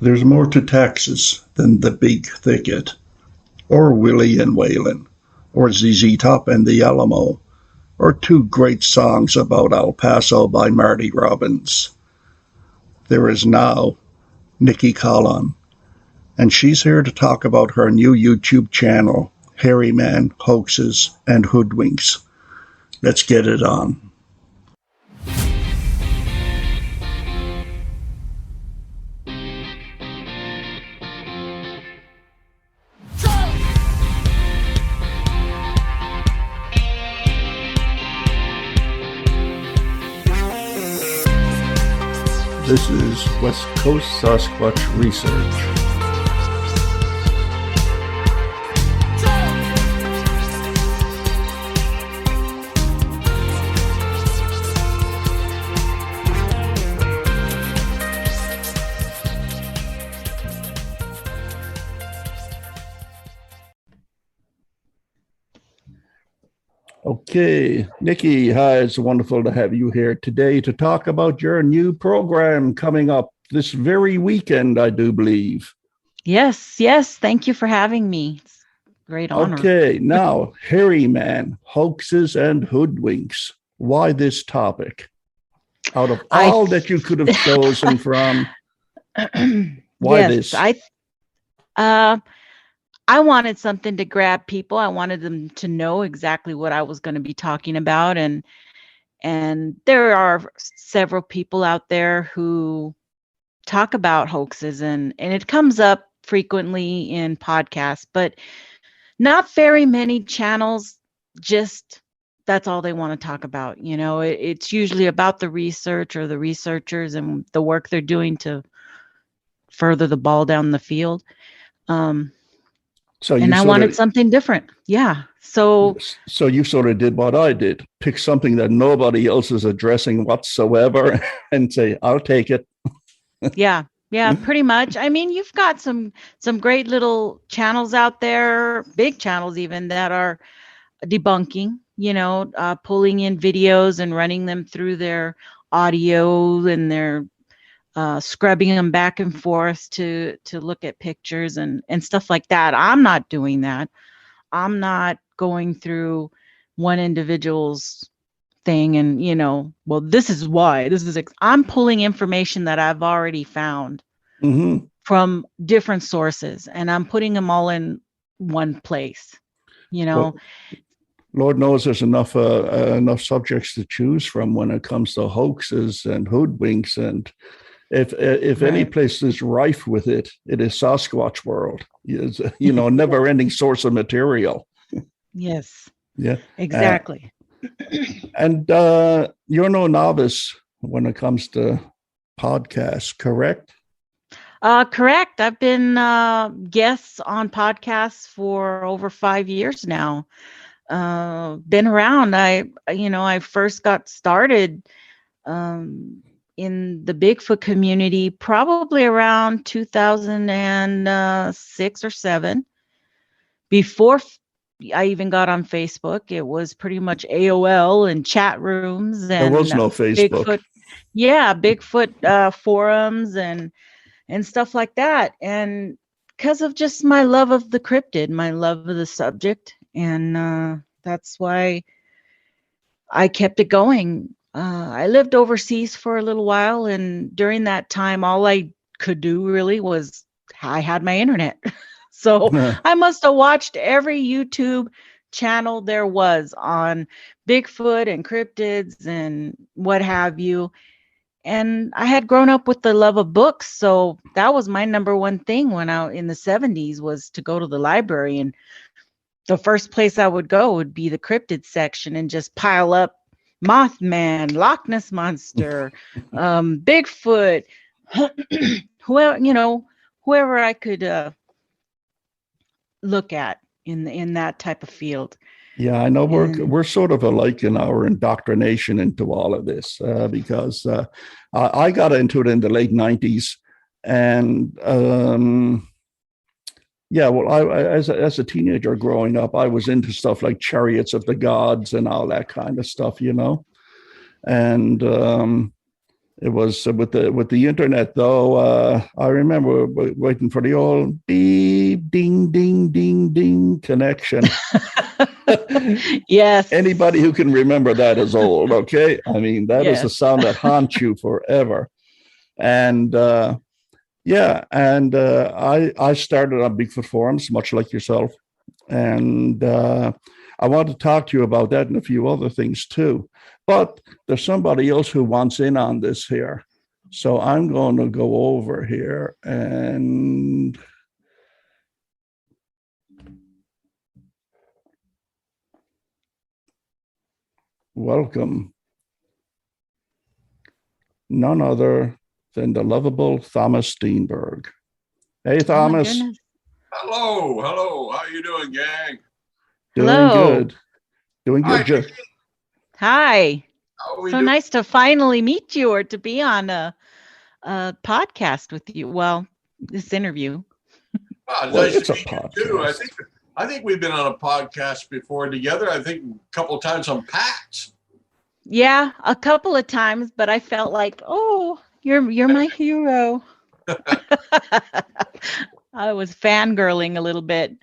There's more to Texas than the Big Thicket, or Willie and Waylon, or ZZ Top and the Alamo, or two great songs about El Paso by Marty Robbins. There is now Nikki Colon, and she's here to talk about her new YouTube channel, Hairy Man, Hoaxes, and Hoodwinks. Let's get it on. This is West Coast Sasquatch Research. Okay, Nikki, hi, it's wonderful to have you here today to talk about your new program coming up this very weekend, I do believe. Yes. Thank you for having me. It's a great honor. Okay, now, Hairy Man, Hoaxes, and Hoodwinks. Why this topic? Out of all that you could have chosen from, why this? I wanted something to grab people. I wanted them to know exactly what I was going to be talking about. And there are several people out there who talk about hoaxes and it comes up frequently in podcasts, but not very many channels. Just that's all they want to talk about. You know, it's usually about the research or the researchers and the work they're doing to further the ball down the field. And I wanted something different. Yeah. So you sort of did what I did, pick something that nobody else is addressing whatsoever and say, I'll take it. Yeah, pretty much. I mean, you've got some great little channels out there, big channels even, that are debunking, pulling in videos and running them through their audio and their scrubbing them back and forth to look at pictures and stuff like that. I'm not doing that. I'm not going through one individual's thing and, well, this is why. I'm pulling information that I've already found from different sources, and I'm putting them all in one place, Well, Lord knows there's enough subjects to choose from when it comes to hoaxes and hoodwinks, and if any place is rife with it, it is Sasquatch world. It's, never-ending source of material. Yes. Yeah. Exactly. And you're no novice when it comes to podcasts, correct? Correct. I've been guests on podcasts for over 5 years now. Been around. I first got started in the Bigfoot community probably around 2006 or 7. Before I even got on Facebook, it was pretty much AOL and chat rooms. And there was no Facebook. Bigfoot forums and stuff like that. And because of just my love of the cryptid, my love of the subject. And that's why I kept it going. I lived overseas for a little while, and during that time, all I could do really was I had my internet. So I must have watched every YouTube channel there was on Bigfoot and cryptids and what have you. And I had grown up with the love of books. So that was my number one thing when I in the 70s was to go to the library. And the first place I would go would be the cryptid section and just pile up Mothman, Loch Ness Monster, Bigfoot, whoever I could look at in that type of field. Yeah, I know we're sort of alike in our indoctrination into all of this because I got into it in the late 90s, and as a teenager growing up, I was into stuff like Chariots of the Gods and all that kind of stuff, and It was with the internet, though. I remember waiting for the old beep, ding, ding, ding, ding connection. Yes. Anybody who can remember that is old, okay? I mean, that is a sound that haunts you forever. And I started on Bigfoot forums, much like yourself. And I want to talk to you about that and a few other things too. But there's somebody else who wants in on this here. So I'm going to go over here and welcome none other than the lovable Thomas Steenburg. Hey, Thomas. Oh, hello. How you doing, gang? Doing good. Hi. So doing? Nice to finally meet you or to be on a podcast with you. Well, this interview. Nice it's to meet a podcast. You too. I think we've been on a podcast before together. I think a couple of times on PAX. Yeah, a couple of times, but I felt like, you're my hero. I was fangirling a little bit.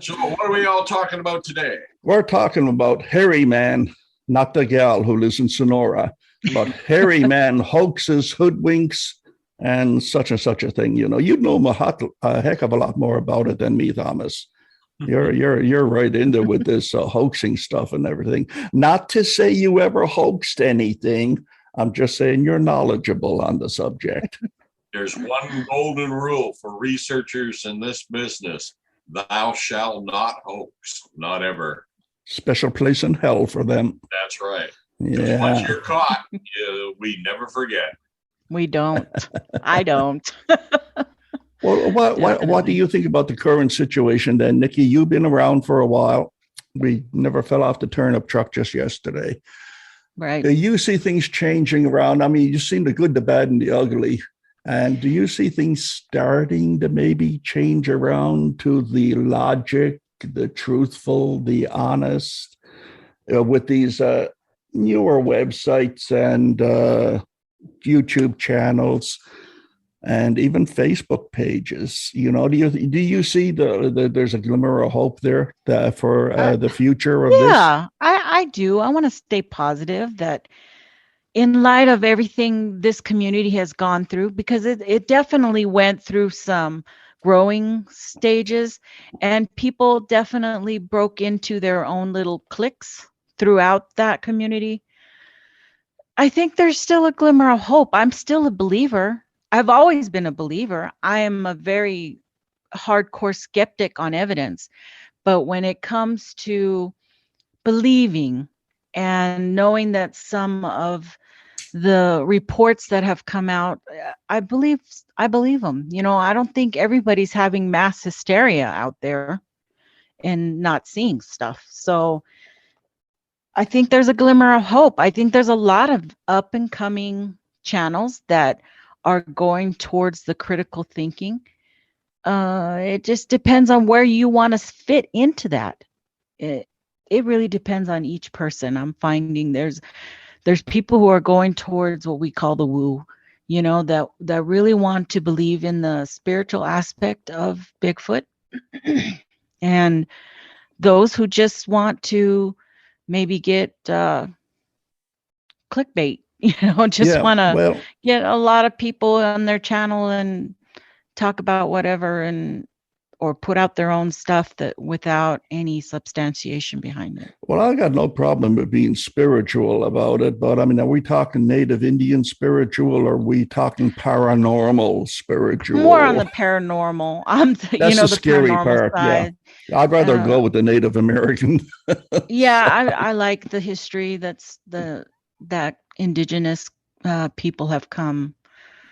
So what are we all talking about today? We're talking about hairy man, not the gal who lives in Sonora, but hairy man, hoaxes, hoodwinks, and such a thing. You know a heck of a lot more about it than me, Thomas. You're right into with this hoaxing stuff and everything. Not to say you ever hoaxed anything. I'm just saying you're knowledgeable on the subject. There's one golden rule for researchers in this business. Thou shalt not hoax, not ever. Special place in hell for them. That's right. Yeah. Once you're caught, we never forget. We don't. I don't. Well, what do you think about the current situation then, Nikki? You've been around for a while. We never fell off the turnip truck just yesterday. Right. Do you see things changing around? I mean, you've seen the good, the bad, and the ugly. And do you see things starting to maybe change around to the logic, the truthful, the honest, with these newer websites and YouTube channels and even Facebook pages? You know, do you see there's a glimmer of hope there for the future of this? Yeah, I do. I want to stay positive that in light of everything this community has gone through, because it definitely went through some growing stages, and people definitely broke into their own little cliques throughout that community. I think there's still a glimmer of hope. I'm still a believer. I've always been a believer. I am a very hardcore skeptic on evidence. But when it comes to believing and knowing that some of the reports that have come out, I believe them. You know, I don't think everybody's having mass hysteria out there and not seeing stuff. So I think there's a glimmer of hope. I think there's a lot of up and coming channels that are going towards the critical thinking. It just depends on where you want to fit into that. It really depends on each person. I'm finding there's people who are going towards what we call the woo, you know, that really want to believe in the spiritual aspect of Bigfoot. And those who just want to maybe get clickbait, you know, want to get a lot of people on their channel and talk about whatever or put out their own stuff that without any substantiation behind it. Well, I got no problem with being spiritual about it, but I mean, are we talking Native Indian spiritual or are we talking paranormal spiritual? More on the paranormal. That's the scary part. Side. Yeah, I'd rather go with the Native American. Yeah, I like the history that indigenous people have come.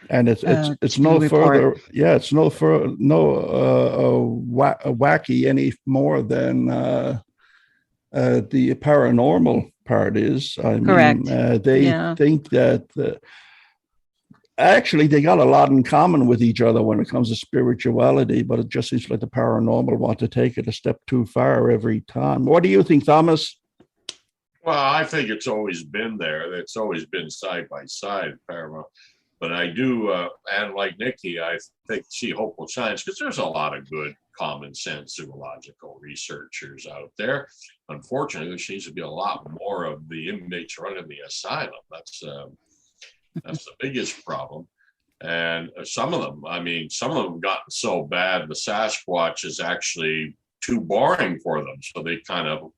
And it's no further, it's no wacky any more than the paranormal part is. I Correct. mean, they think that actually they got a lot in common with each other when it comes to spirituality, but it just seems like the paranormal want to take it a step too far every time. What do you think, Thomas? Well, I think it's always been there. It's always been side by side, paramount. But I do, and like Nikki, I think see hopeful signs because there's a lot of good common sense zoological researchers out there. Unfortunately, there seems to be a lot more of the inmates running the asylum. That's the biggest problem. And some of them have gotten so bad, the Sasquatch is actually too boring for them. So they kind of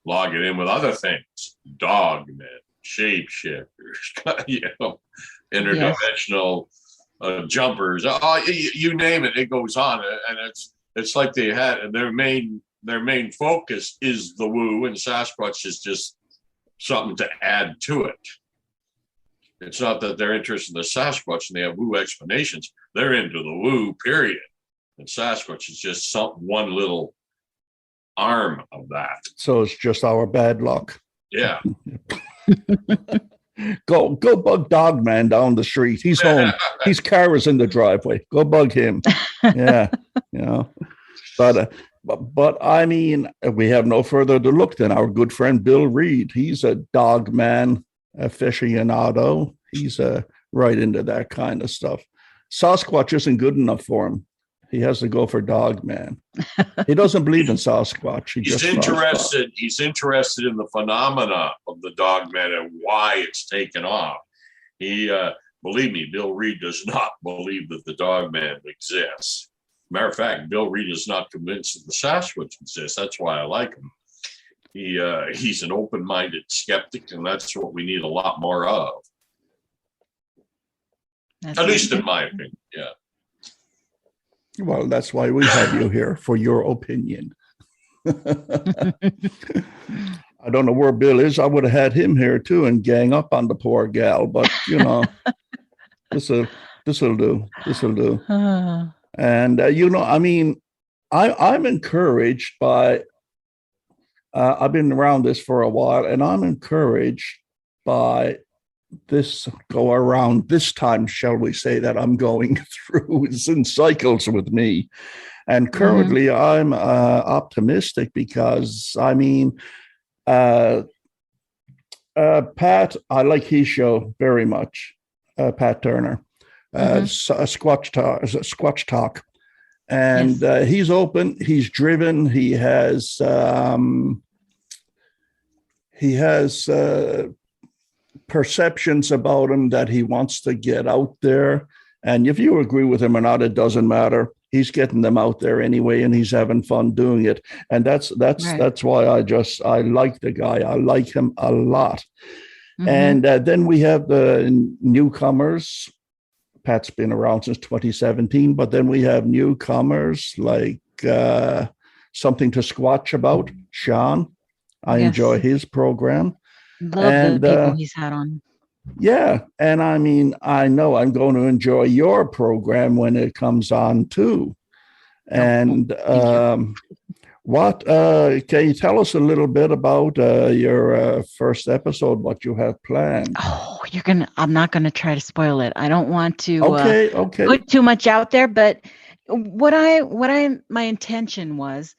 log it in with other things, dogmen, shapeshifters, interdimensional jumpers. Oh, you name it, it goes on. And it's like they had their main focus is the woo, and Sasquatch is just something to add to it. It's not that they're interested in the Sasquatch and they have woo explanations. They're into the woo, period. And Sasquatch is just one little arm of that. So it's just our bad luck. Yeah. Go bug Dogman down the street. He's home. His car is in the driveway. Go bug him. Yeah. But I mean, we have no further to look than our good friend Bill Reed. He's a Dogman aficionado. He's right into that kind of stuff. Sasquatch isn't good enough for him. He has to go for Dogman. He doesn't believe in Sasquatch. He's interested in the phenomena of the Dogman and why it's taken off. Believe me, Bill Reed does not believe that the Dogman exists. Matter of fact, Bill Reed is not convinced that the Sasquatch exists. That's why I like him. He's an open-minded skeptic, and that's what we need a lot more of. At least in my opinion, yeah. Well, that's why we have you here, for your opinion. I don't know where Bill is. I would have had him here too and gang up on the poor gal, but this'll do. And I'm encouraged by. I've been around this for a while, and I'm encouraged by this go around this time, shall we say, that I'm going through. It's in cycles with me. And currently I'm optimistic because, Pat, I like his show very much, Pat Turner, Squatch Talk. And he's open, he's driven, he has perceptions about him that he wants to get out there. And if you agree with him or not, it doesn't matter. He's getting them out there anyway, and he's having fun doing it. And that's why I like the guy. I like him a lot. And then we have the newcomers. Pat's been around since 2017, but then we have newcomers like Something to Squatch About, Sean. I enjoy his program. Love the people he's had on. Yeah. And I know I'm going to enjoy your program when it comes on too. And what can you tell us a little bit about your first episode, what you have planned? Oh, I'm not gonna try to spoil it. I don't want to put too much out there, but my intention was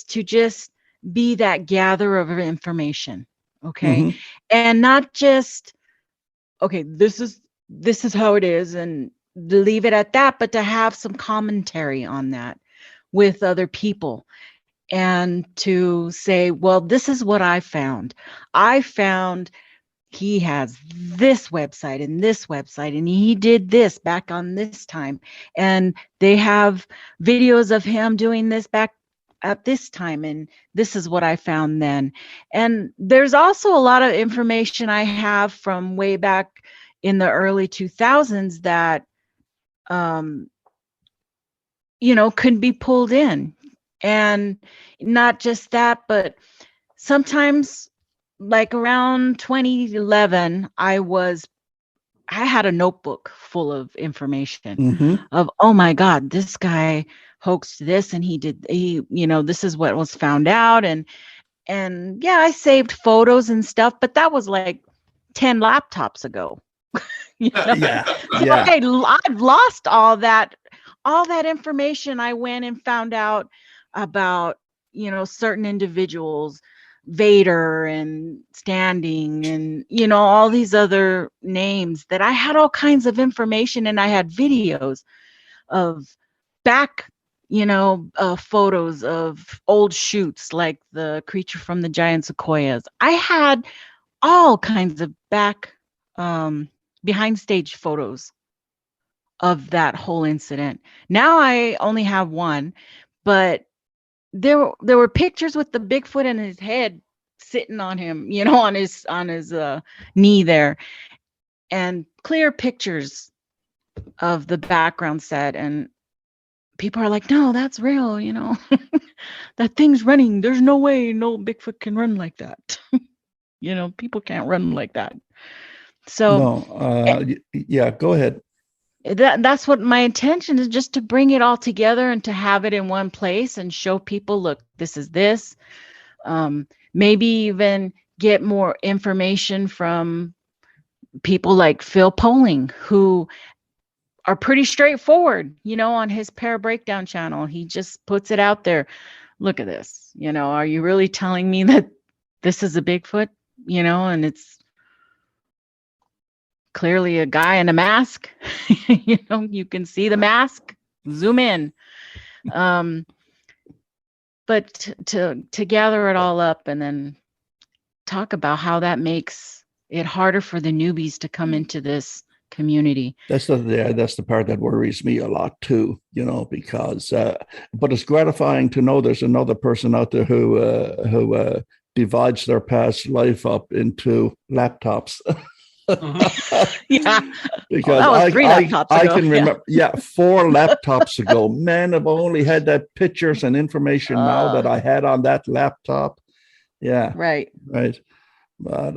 to just be that gatherer of information. Okay. And not just, this is how it is and leave it at that, but to have some commentary on that with other people and to say, well, this is what I found. He has this website and he did this back on this time. And they have videos of him doing this back at this time. And this is what I found then. And there's also a lot of information I have from way back in the early 2000s that, could be pulled in. And not just that, but sometimes like around 2011, I had a notebook full of information of, oh my God, this guy hoaxed this and this is what was found out. And I saved photos and stuff, but that was like 10 laptops ago. I've lost all that information. I went and found out about, certain individuals, Vader and Standing and, you know, all these other names that I had all kinds of information, and I had videos of back, you know, photos of old shoots like the Creature from the Giant Sequoias. I had all kinds of back behind stage photos of that whole incident. Now I only have one, but there were pictures with the Bigfoot and his head sitting on him, you know, on his knee there, and clear pictures of the background set. And people are like, no, that's real, you know. That thing's running. There's no way no Bigfoot can run like that. You know, people can't run like that. So No, yeah, go ahead. that's what my intention is, just to bring it all together and to have it in one place and show people, look, this is this. Maybe even get more information from people like Phil Poling, who are pretty straightforward, you know, on his Pair Breakdown channel. He just puts it out there. Look at this, you know, are you really telling me that this is a Bigfoot, you know, and it's clearly a guy in a mask. You know, you can see the mask, zoom in. But to gather it all up and then talk about how that makes it harder for the newbies to come into this community. That's the part that worries me a lot too, you know, because but it's gratifying to know there's another person out there who divides their past life up into laptops. Yeah, because I can remember, 4 laptops ago, man, I've only had that pictures and information now that I had on that laptop. Yeah, right. But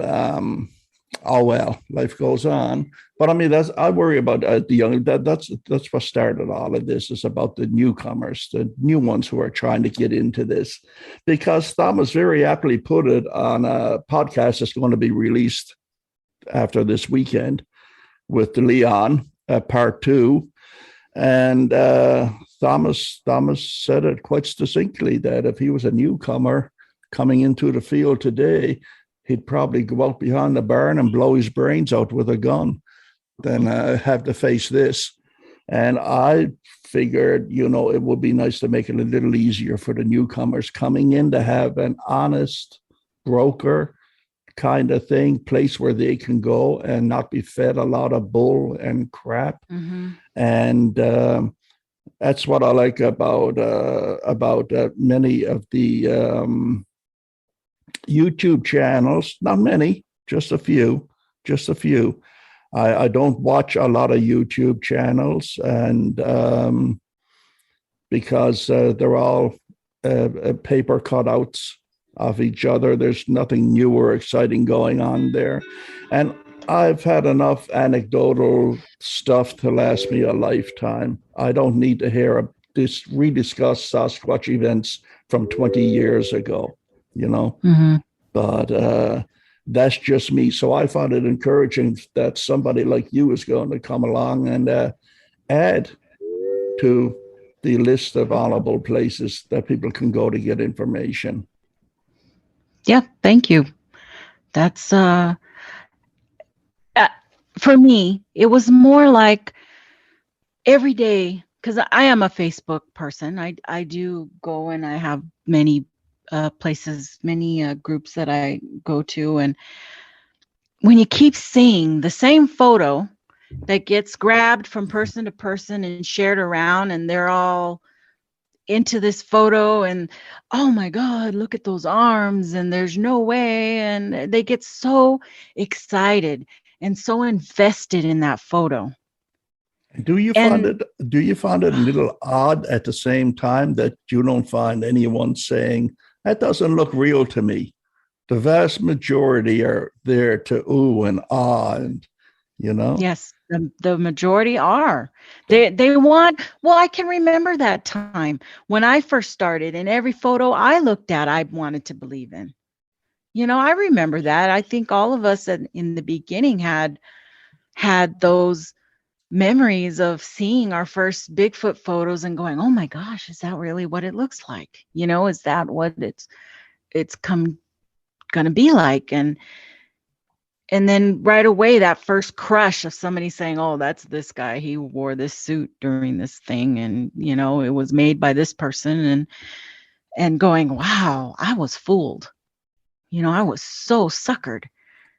oh well, life goes on. But I mean, I worry about the young. That's what started all of this. Is about the newcomers, the new ones who are trying to get into this, because Thomas very aptly put it on a podcast that's going to be released after this weekend with the Leon part 2, and Thomas said it quite succinctly that if he was a newcomer coming into the field today, he'd probably go out behind the barn and blow his brains out with a gun than have to face this. And I figured, you know, it would be nice to make it a little easier for the newcomers coming in to have an honest broker kind of thing, place where they can go and not be fed a lot of bull and crap. Mm-hmm. And that's what I like about many of the YouTube channels. Not many, just a few. I don't watch a lot of YouTube channels, and because they're all paper cutouts of each other. There's nothing new or exciting going on there. And I've had enough anecdotal stuff to last me a lifetime. I don't need to hear rediscuss Sasquatch events from 20 years ago, you know. Mm-hmm. But that's just me. So I found it encouraging that somebody like you is going to come along and add to the list of honorable places that people can go to get information. Yeah, thank you. That's for me, it was more like every day, because I am a Facebook person. I do go, and I have many places, many groups that I go to. And when you keep seeing the same photo that gets grabbed from person to person and shared around, and they're all into this photo, and oh my God, look at those arms, and there's no way, and they get so excited and so invested in that photo. Do you find it a little odd at the same time that you don't find anyone saying that doesn't look real to me? The vast majority are there to ooh and ah, and you know. Yes, the majority are. They want. Well, I can remember that time when I first started, and every photo I looked at, I wanted to believe in. You know, I remember that. I think all of us in the beginning had those memories of seeing our first Bigfoot photos and going, oh my gosh, is that really what it looks like? You know, is that what it's come going to be like? And then right away, that first crush of somebody saying, oh, that's this guy. He wore this suit during this thing. And, you know, it was made by this person, and going, wow, I was fooled. You know, I was so suckered.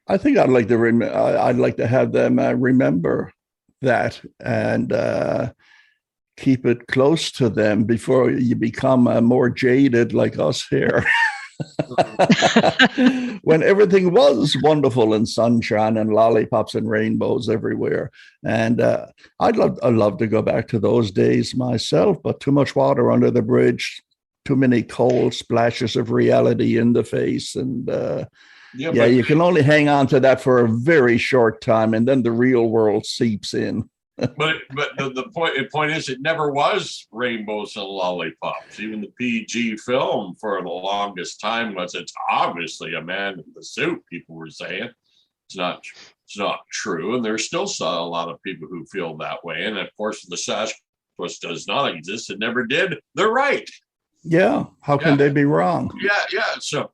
I think I'd like to I'd like to have them remember that and keep it close to them before you become more jaded like us here. When everything was wonderful and sunshine and lollipops and rainbows everywhere. And I'd love to go back to those days myself, but too much water under the bridge, too many cold splashes of reality in the face. And you can only hang on to that for a very short time, and then the real world seeps in. But the point is, it never was rainbows and lollipops. Even the PG film for the longest time it's obviously a man in the suit. People were saying it's not true, and there's still a lot of people who feel that way. And of course, the Sasquatch does not exist. It never did. They're right. Yeah. How can they be wrong? Yeah. So,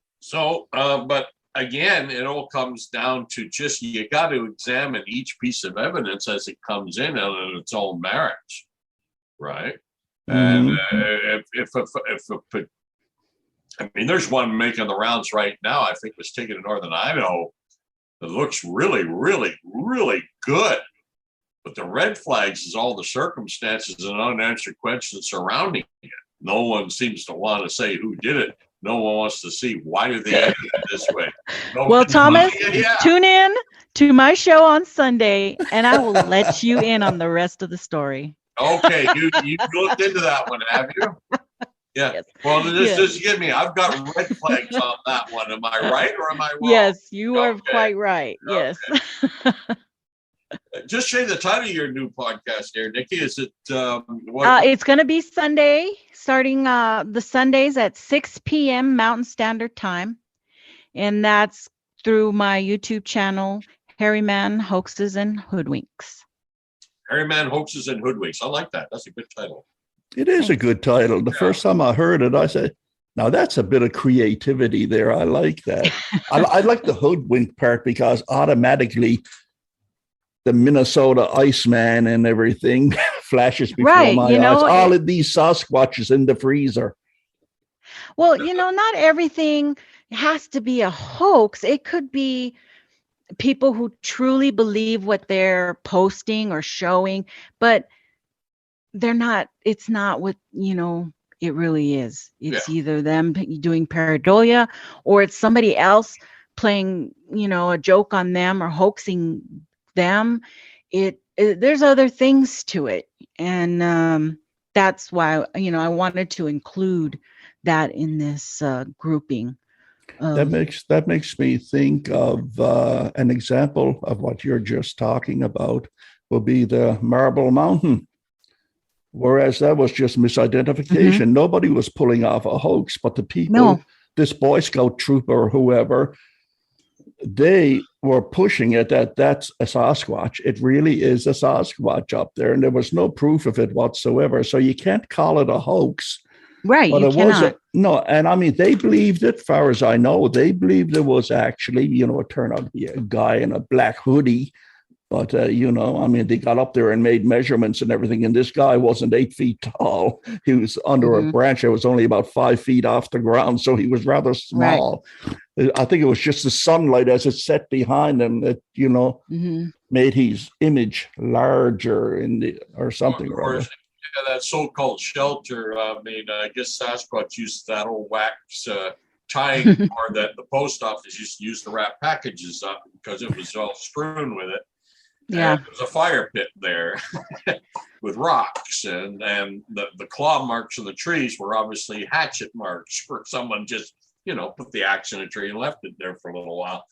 but. Again, it all comes down to just you got to examine each piece of evidence as it comes in on its own merits, right? And I mean, there's one making the rounds right now. I think was taken in northern Idaho. It looks really, really, really good. But the red flags is all the circumstances and unanswered questions surrounding it. No one seems to want to say who did it. No one wants to see why do they act this way. Well, Thomas, tune in to my show on Sunday, and I will let you in on the rest of the story. Okay, you looked into that one, have you? Yeah. Yes. Well, just give me. I've got red flags on that one. Am I right or am I wrong? Yes, you are quite right. Okay. Yes. Just say the title of your new podcast there, Nikki. Is it it's going to be Sunday, starting the Sundays at 6 p.m. Mountain Standard Time. And that's through my YouTube channel, Harryman, Hoaxes, and Hoodwinks. Harryman, Hoaxes, and Hoodwinks. I like that. That's a good title. It is a good title. The first time I heard it, I said, now that's a bit of creativity there. I like that. I like the hoodwink part because automatically the Minnesota Iceman and everything flashes before my eyes. All of these Sasquatches in the freezer. Well, not everything has to be a hoax. It could be people who truly believe what they're posting or showing, but they're not. It's not what, it really is. It's either them doing pareidolia or it's somebody else playing, a joke on them or hoaxing them. There's other things to it, and that's why I wanted to include that in this grouping. That makes me think of an example of what you're just talking about will be the Marble Mountain, whereas that was just misidentification. Mm-hmm. Nobody was pulling off a hoax, but the people, this Boy Scout trooper or whoever, they were pushing it that's a Sasquatch. It really is a Sasquatch up there, and there was no proof of it whatsoever. So you can't call it a hoax. Right, but you cannot. And I mean, they believed it, far as I know. They believed there was actually, it turned out to be a guy in a black hoodie. But, they got up there and made measurements and everything. And this guy wasn't 8 feet tall. He was under a branch that was only about 5 feet off the ground. So he was rather small. Right. I think it was just the sunlight as it set behind him that, made his image larger or something. That so-called shelter, I guess Sasquatch used that old wax tying cord that the post office used to use to wrap packages up because it was all strewn with it. Yeah, and there was a fire pit there with rocks, and the claw marks of the trees were obviously hatchet marks where someone just put the axe in a tree and left it there for a little while.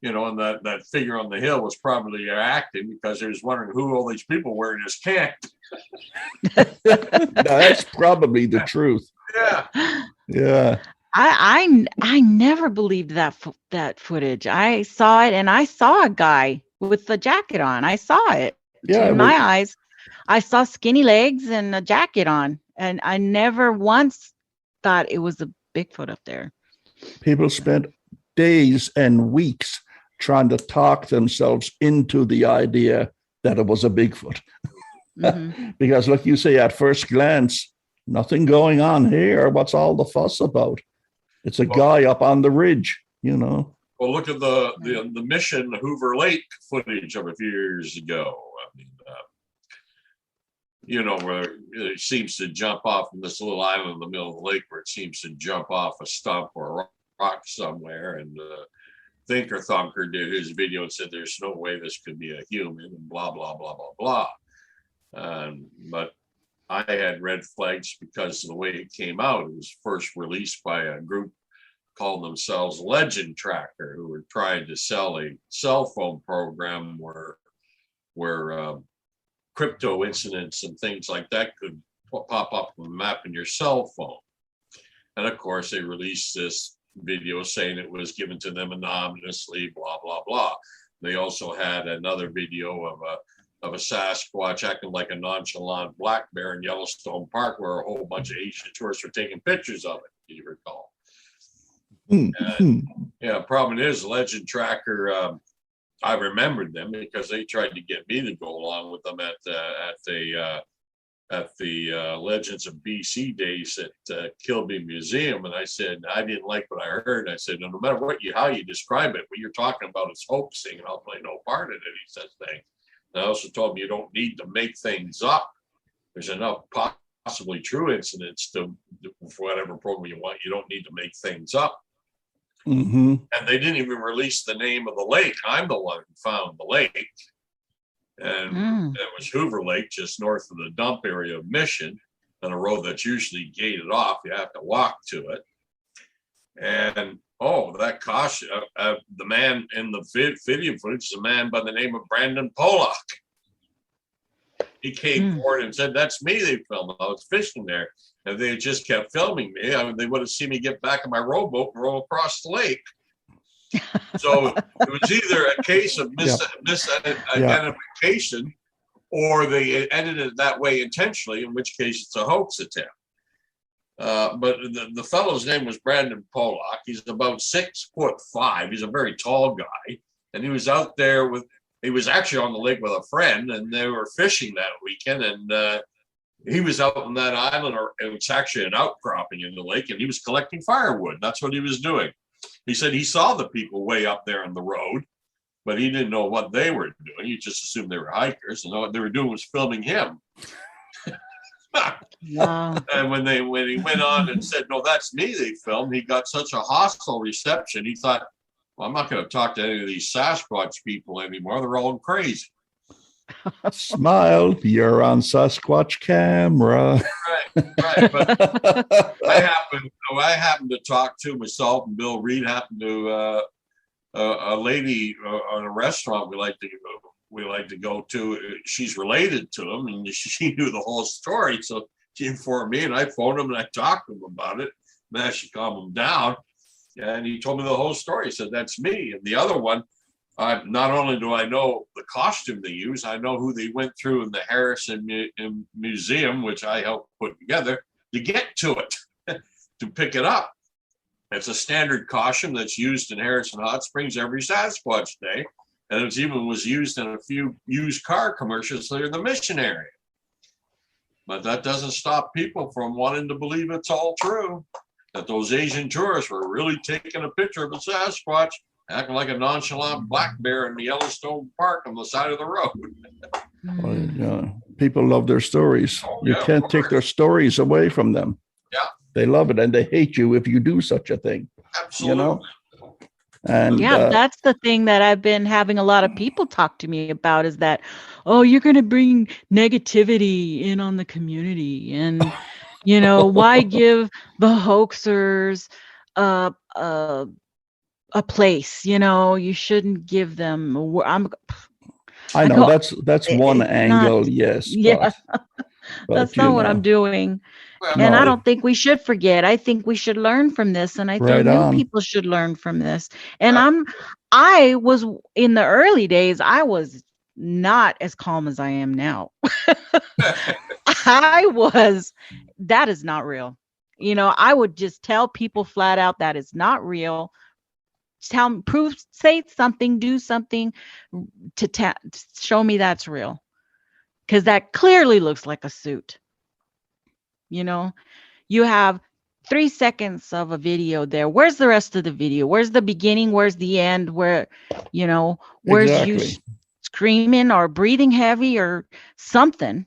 And that figure on the hill was probably acting because he was wondering who all these people were in his camp. That's probably the truth. Yeah. I never believed that footage. I saw it, and I saw a guy with a jacket on. I saw it. Yeah, in my eyes, I saw skinny legs and a jacket on, and I never once thought it was a Bigfoot up there. People spent days and weeks trying to talk themselves into the idea that it was a Bigfoot. Because like you say, at first glance, nothing going on here. What's all the fuss about? It's a guy up on the ridge, you know. Well, look at the Mission Hoover Lake footage of a few years ago. I mean, you know, where it seems to jump off from this little island in the middle of the lake, where it seems to jump off a stump or a rock somewhere. And Thinker Thunker did his video and said, "There's no way this could be a human," and blah blah blah blah blah. But I had red flags because of the way it came out. It was first released by a group called themselves Legend Tracker, who were trying to sell a cell phone program where crypto incidents and things like that could pop up on the map in your cell phone. And of course, they released this video saying it was given to them anonymously, blah blah blah. They also had another video of a Sasquatch acting like a nonchalant black bear in Yellowstone Park, where a whole bunch of Asian tourists were taking pictures of it, if you recall. Yeah, problem is, Legend Tracker, I remembered them because they tried to get me to go along with them at the Legends of BC days at Kilby Museum, and I said I didn't like what I heard. I said, no matter how you describe it, what you're talking about is hoaxing, and I'll play no part in it. He says things. And I also told him you don't need to make things up. There's enough possibly true incidents to for whatever program you want. You don't need to make things up. And they didn't even release the name of the lake. I'm the one who found the lake. And it was Hoover Lake, just north of the dump area of Mission, on a road that's usually gated off. You have to walk to it. And that caution, the man in the video footage is a man by the name of Brandon Pollock. He came forward and said, "That's me, they filmed. I was fishing there." And they just kept filming me. They would have seen me get back in my rowboat and row across the lake. So it was either a case of misidentification, or they edited it that way intentionally, in which case it's a hoax attempt. But the fellow's name was Brandon Pollock. He's about 6'5". He's a very tall guy. And he was out there he was actually on the lake with a friend, and they were fishing that weekend. And he was out on that island, or it was actually an outcropping in the lake, and he was collecting firewood. That's what he was doing. He said he saw the people way up there on the road, but he didn't know what they were doing. He just assumed they were hikers, and what they were doing was filming him. Wow. And when he went on and said, "No, that's me," they filmed, he got such a hostile reception. He thought, "Well, I'm not going to talk to any of these Sasquatch people anymore. They're all crazy." Smile, you're on Sasquatch camera. Right. But I happened to talk to myself, and Bill Reed happened to a lady on a restaurant we like to go to. She's related to him, and she knew the whole story. So she informed me, and I phoned him and I talked to him about it. Managed to calm him down, and he told me the whole story. He said, "That's me." And the other one, not only do I know the costume they use, I know who they went through in the Harrison Museum, which I helped put together, to get to it, to pick it up. It's a standard costume that's used in Harrison Hot Springs every Sasquatch Day, and it even was used in a few used car commercials there in the Mission area. But that doesn't stop people from wanting to believe it's all true, that those Asian tourists were really taking a picture of a Sasquatch acting like a nonchalant black bear in the Yellowstone Park on the side of the road. Well, yeah. People love their stories. You can't take their stories away from them. Yeah. They love it, and they hate you if you do such a thing. Absolutely. You know? And that's the thing that I've been having a lot of people talk to me about, is that, you're going to bring negativity in on the community. And, why give the hoaxers a place? You shouldn't give them I know that's one angle. Yes. Yeah. But that's not what I'm doing. And I don't think we should forget. I think we should learn from this. And I think new people should learn from this. And I was, in the early days, I was not as calm as I am now. That is not real. I would just tell people flat out that is not real. say something, do something to show me that's real. Because that clearly looks like a suit. You know, you have 3 seconds of a video there. Where's the rest of the video? Where's the beginning? Where's the end? Where's Exactly. you screaming or breathing heavy or something?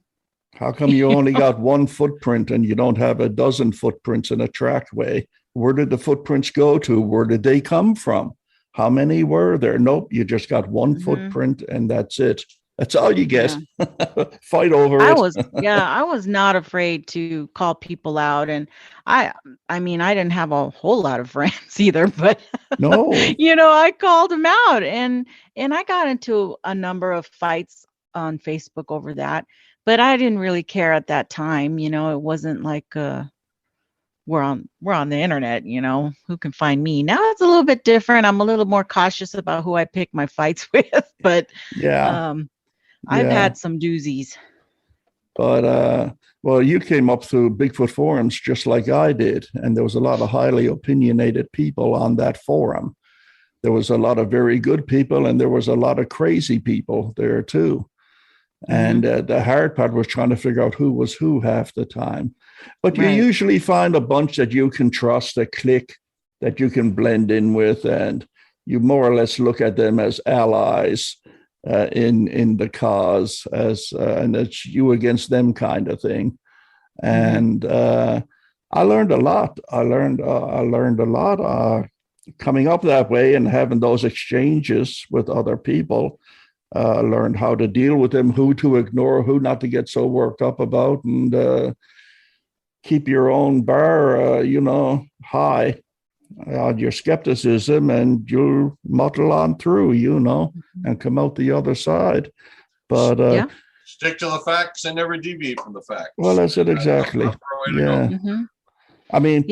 How come you only got one footprint and you don't have a dozen footprints in a trackway? Where did the footprints go to? Where did they come from? How many were there? Nope, you just got one footprint and that's it. That's all you get. Yeah. Fight over it. I was not afraid to call people out. And I mean, I didn't have a whole lot of friends either, but no, I called them out and I got into a number of fights on Facebook over that, but I didn't really care at that time. It wasn't like, we're on the internet, who can find me. Now it's a little bit different. I'm a little more cautious about who I pick my fights with, but I've had some doozies. But, well, you came up through Bigfoot forums just like I did. And there was a lot of highly opinionated people on that forum. There was a lot of very good people and there was a lot of crazy people there too. And the hard part was trying to figure out who was who half the time. But you usually find a bunch that you can trust, a clique that you can blend in with, and you more or less look at them as allies in the cause, and it's you against them kind of thing. And I learned a lot. I learned a lot coming up that way and having those exchanges with other people. Learned how to deal with them, who to ignore, who not to get so worked up about, and keep your own bar, high on your skepticism, and you'll muddle on through, and come out the other side. But stick to the facts and never deviate from the facts. Well, that's it exactly. Yeah. I mean,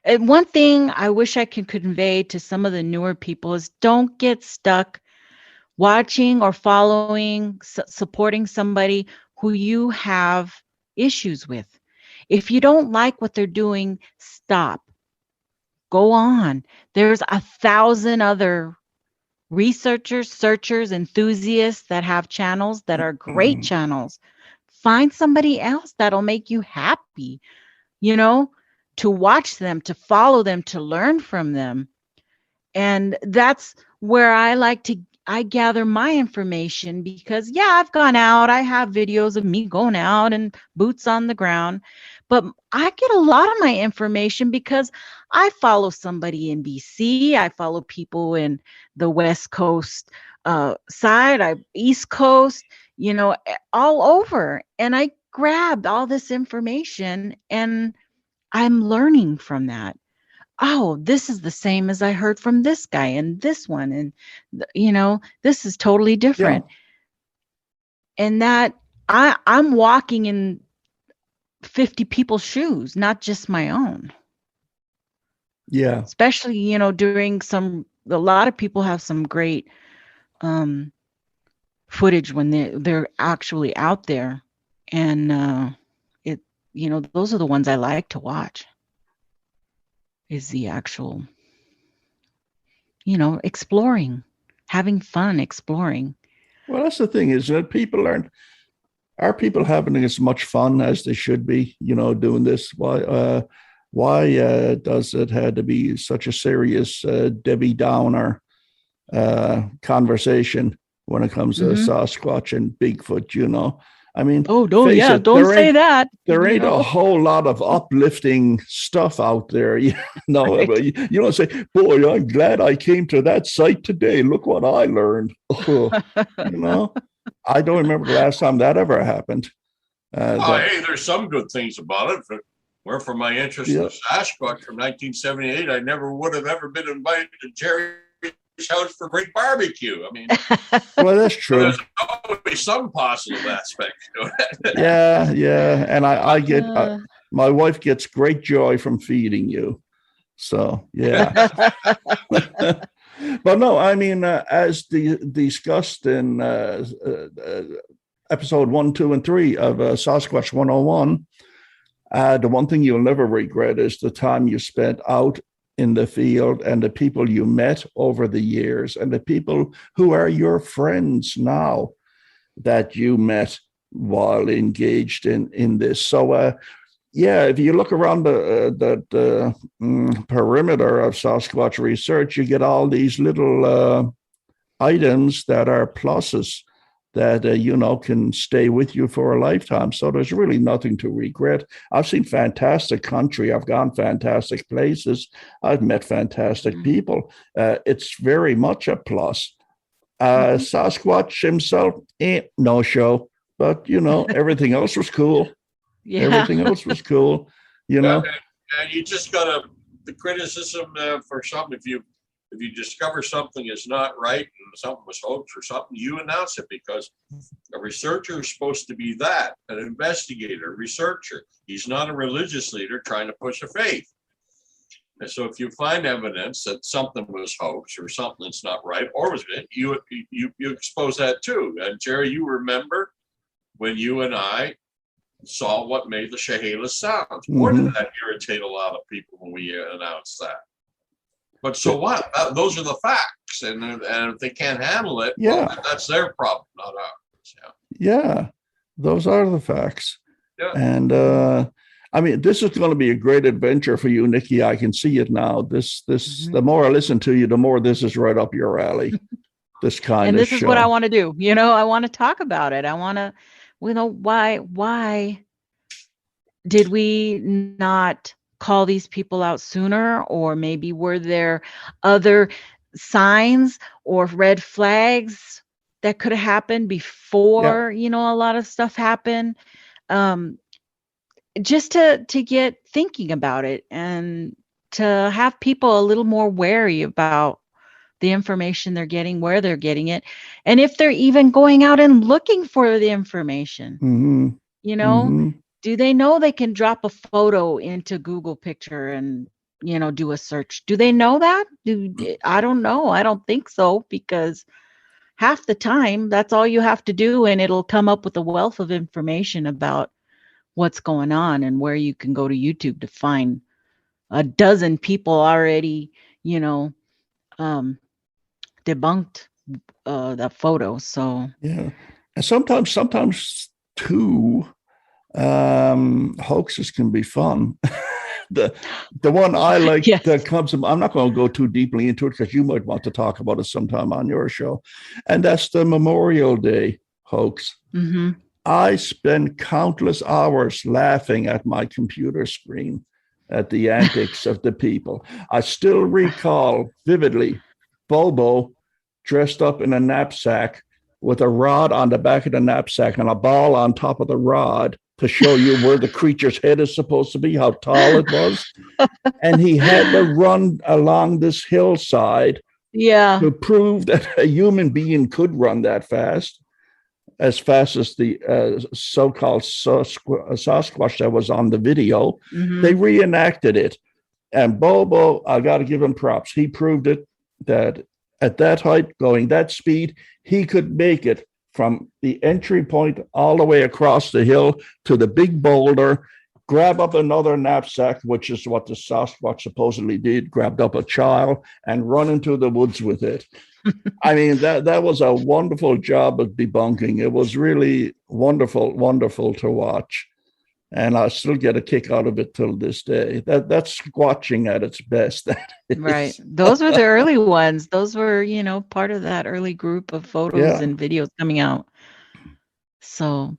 one thing I wish I could convey to some of the newer people is don't get stuck watching or following, supporting somebody who you have issues with. If you don't like what they're doing, stop. Go on. There's 1,000 other researchers, searchers, enthusiasts that have channels that are great channels. Find somebody else that'll make you happy, to watch them, to follow them, to learn from them. And that's where I gather my information because, I've gone out. I have videos of me going out and boots on the ground. But I get a lot of my information because I follow somebody in BC. I follow people in the West Coast side, East Coast, all over. And I grabbed all this information and I'm learning from that. Oh, this is the same as I heard from this guy and this one. And, this is totally different. Yeah. And that I'm walking in 50 people's shoes, not just my own. Yeah. Especially, during a lot of people have some great footage when they're actually out there. And those are the ones I like to watch. Is the actual, exploring, having fun, exploring. Well, that's the thing is that are people having as much fun as they should be, doing this? Why does it have to be such a serious Debbie Downer conversation when it comes to Sasquatch and Bigfoot, I mean, don't say that. There ain't a whole lot of uplifting stuff out there, Right. But you don't say, boy, I'm glad I came to that site today. Look what I learned. I don't remember the last time that ever happened. Hey, there's some good things about it. If it weren't for my interest in Sasquatch from 1978, I never would have ever been invited to Gerry's house for great barbecue. I mean, well, that's true. There's always some positive aspect to it. Yeah, and I get my wife gets great joy from feeding you. So yeah, but no, I mean, as discussed in episode 1, 2, and 3 of Sasquatch 101, the one thing you'll never regret is the time you spent out in the field and the people you met over the years and the people who are your friends now that you met while engaged in this. So, yeah, if you look around the perimeter of Sasquatch research, you get all these little items that are pluses that, can stay with you for a lifetime. So there's really nothing to regret. I've seen fantastic country. I've gone fantastic places. I've met fantastic people. It's very much a plus. Sasquatch himself, no show. But, everything else was cool. Yeah. Everything else was cool, And you just got the criticism for something. If you discover something is not right and something was hoax or something, you announce it, because a researcher is supposed to be that, an investigator, researcher. He's not a religious leader trying to push a faith. And so if you find evidence that something was hoax or something that's not right, or was it, you expose that too. And Gerry, you remember when you and I saw what made the Chehalis sounds. Boy, did that irritate a lot of people when we announced that. But so what? Those are the facts, and if they can't handle it, well, that's their problem, not ours. Yeah, those are the facts. Yeah. And this is going to be a great adventure for you, Nikki. I can see it now. This the more I listen to you, the more this is right up your alley. This kind and of this show. is what I want to do. I want to talk about it. I want to, why did we not call these people out sooner? Or maybe were there other signs or red flags that could have happened before, a lot of stuff happened? Just to get thinking about it and to have people a little more wary about the information they're getting, where they're getting it, and if they're even going out and looking for the information. Do they know they can drop a photo into Google Picture and, do a search? Do they know that? I don't know. I don't think so, because half the time that's all you have to do, and it'll come up with a wealth of information about what's going on and where you can go to YouTube to find a dozen people already, debunked that photo. So yeah, and sometimes too, hoaxes can be fun. the one I like that comes, I'm not going to go too deeply into it because you might want to talk about it sometime on your show, and that's the Memorial Day hoax. I spend countless hours laughing at my computer screen at the antics of the people. I still recall vividly Bobo dressed up in a knapsack with a rod on the back of the knapsack and a ball on top of the rod to show you where the creature's head is supposed to be, how tall it was. And he had to run along this hillside to prove that a human being could run that fast as the so-called Sasquatch that was on the video. They reenacted it. And Bobo, I got to give him props. He proved it, that at that height, going that speed, he could make it from the entry point all the way across the hill to the big boulder, grab up another knapsack, which is what the Sasquatch supposedly did, grabbed up a child and run into the woods with it. I mean, that was a wonderful job of debunking. It was really wonderful to watch. And I still get a kick out of it till this day. That's squatching at its best. Right. Those were the early ones. Those were, part of that early group of photos and videos coming out. So,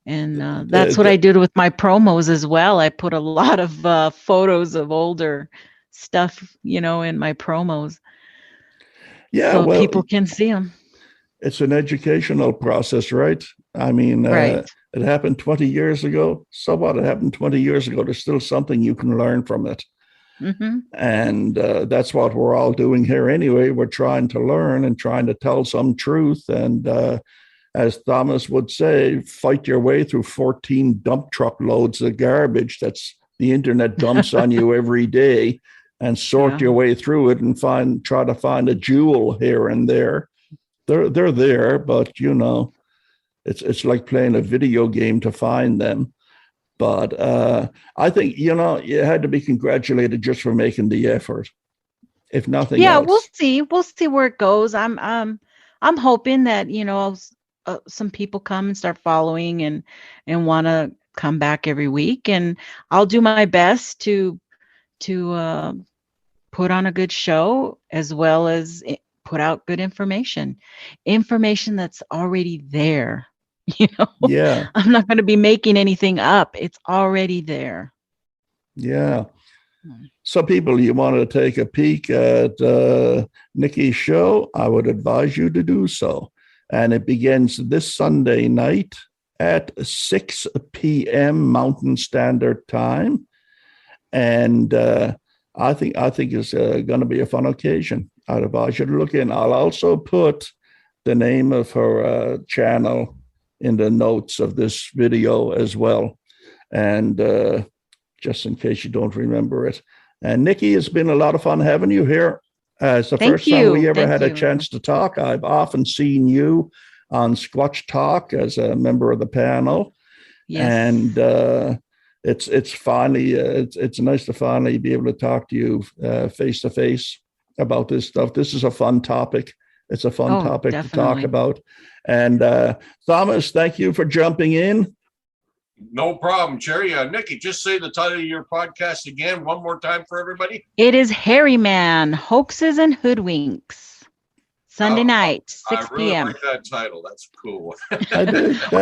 and that's what I did with my promos as well. I put a lot of photos of older stuff, in my promos. Yeah, so people can see them. It's an educational process, right? I mean, it happened 20 years ago. So what? It happened 20 years ago. There's still something you can learn from it. And that's what we're all doing here anyway. We're trying to learn and trying to tell some truth. And as Thomas would say, fight your way through 14 dump truck loads of garbage that's the internet dumps on you every day, and sort your way through it and try to find a jewel here and there. They're there, but it's like playing a video game to find them. But I think, you had to be congratulated just for making the effort, if nothing Yeah, else. we'll see. We'll see where it goes. I'm hoping that some people come and start following and want to come back every week, and I'll do my best to put on a good show as well as put out good information that's already there. Yeah. I'm not going to be making anything up. It's already there. Yeah. So people, you want to take a peek at Nikki's show, I would advise you to do so. And it begins this Sunday night at 6 p.m. Mountain Standard Time. And I think it's going to be a fun occasion. I'd advise you to look in. I'll also put the name of her channel in the notes of this video as well. And just in case you don't remember it. And Nikki, it's been a lot of fun having you here. It's the first time we ever had a chance to talk. I've often seen you on Squatch Talk as a member of the panel. Yes. And it's finally, it's nice to finally be able to talk to you face to face about this stuff. This is a fun topic. It's a fun topic to talk about. And Thomas, thank you for jumping in. No problem, Gerry. Nikki, just say the title of your podcast again one more time for everybody. It is Harry Man, Hoaxes and Hoodwinks. Sunday night, 6 I really p.m. like that title. That's cool.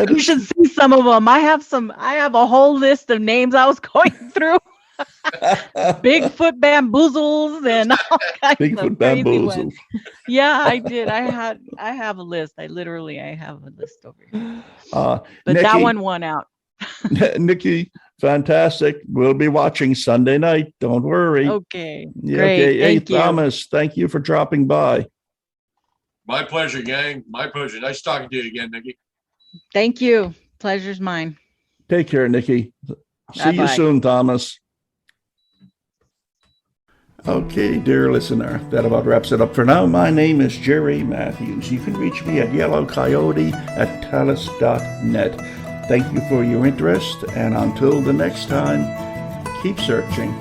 You should see some of them. I have a whole list of names I was going through. Bigfoot bamboozles and all kinds of crazy ones. Yeah, I did. I have a list. I have a list over here. But Nikki, that one won out. Nikki, fantastic. We'll be watching Sunday night. Don't worry. Okay. Yeah, great. okay. Thank you. Thomas, thank you for dropping by. My pleasure, gang. My pleasure. Nice talking to you again, Nikki. Thank you. Pleasure's mine. Take care, Nikki. See you soon, Thomas. Okay, dear listener, that about wraps it up for now. My name is Gerry Matthews. You can reach me at yellowcoyote@telus.net. Thank you for your interest, and until the next time, keep searching.